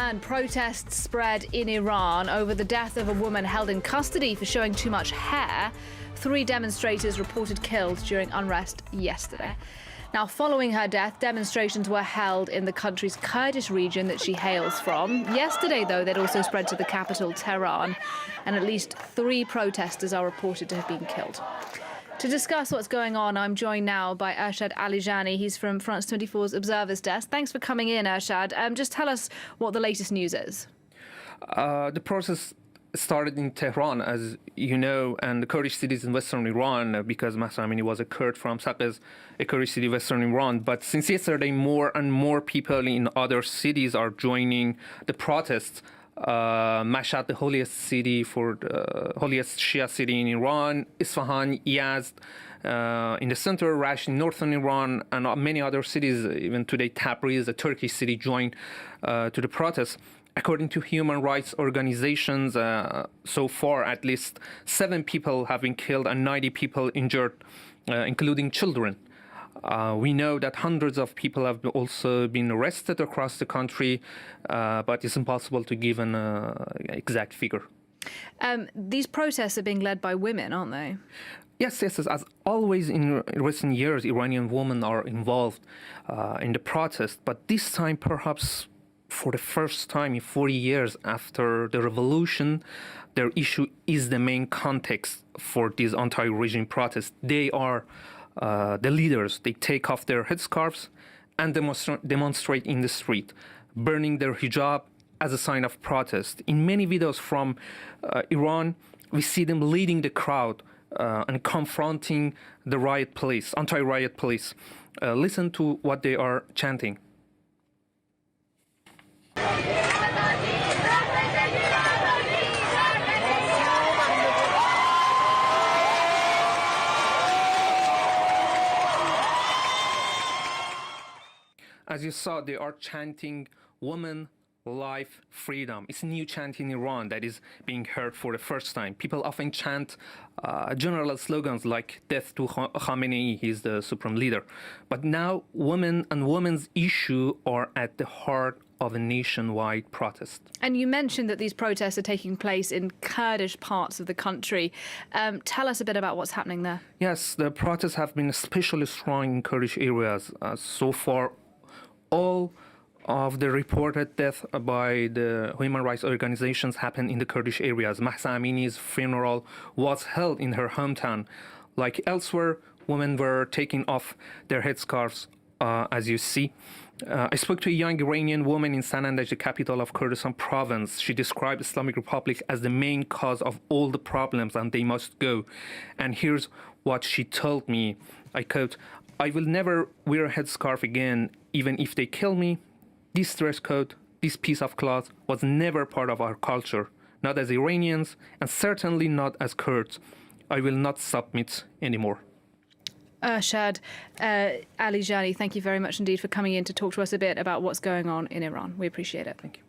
And protests spread in Iran over the death of a woman held in custody for showing too much hair. 3 demonstrators reported killed during unrest yesterday. Now, following her death, demonstrations were held in the country's Kurdish region that she hails from. Yesterday, though, they'd also spread to the capital, Tehran, and at least 3 protesters are reported to have been killed. To discuss what's going on, I'm joined now by Ershad Alijani. He's from France 24's Observer's Desk. Thanks for coming in, Ershad. Just tell us what the latest news is. The process started in Tehran, as you know, and the Kurdish cities in western Iran, because Mahsa Amini was a Kurd from Saqqez, a Kurdish city western Iran. But since yesterday, more and more people in other cities are joining the protests. Mashhad, the holiest city for the holiest Shia city in Iran, Isfahan, Yazd, in the center, Rash in northern Iran, and many other cities. Even today, Tabriz, a Turkish city, joined to the protests. According to human rights organizations, so far at least 7 people have been killed and 90 people injured, including children. We know that hundreds of people have also been arrested across the country, but it's impossible to give an exact figure. These protests are being led by women, aren't they? Yes. As always in recent years, Iranian women are involved in the protest, but this time perhaps for the first time in 40 years after the revolution, their issue is the main context for these anti-regime protests. They are the leaders. They take off their headscarves and demonstrate in the street, burning their hijab as a sign of protest. In many videos from Iran, we see them leading the crowd and confronting the anti-riot police. Listen to what they are chanting. As you saw, they are chanting woman, life, freedom. It's a new chant in Iran that is being heard for the first time. People often chant general slogans like death to Khamenei, he's the supreme leader. But now women and women's issue are at the heart of a nationwide protest. And you mentioned that these protests are taking place in Kurdish parts of the country. Tell us a bit about what's happening there. Yes, the protests have been especially strong in Kurdish areas. So far, all of the reported death by the human rights organizations happened in the Kurdish areas. Mahsa Amini's funeral was held in her hometown. Like elsewhere, women were taking off their headscarves, as you see. I spoke to a young Iranian woman in Sanandaj, the capital of Kurdistan province. She described Islamic Republic as the main cause of all the problems, and they must go. And here's what she told me. I quote, "I will never wear a headscarf again, even if they kill me. This dress code, this piece of cloth was never part of our culture, not as Iranians, and certainly not as Kurds. I will not submit anymore." Ershad Alijani, thank you very much indeed for coming in to talk to us a bit about what's going on in Iran. We appreciate it. Thank you.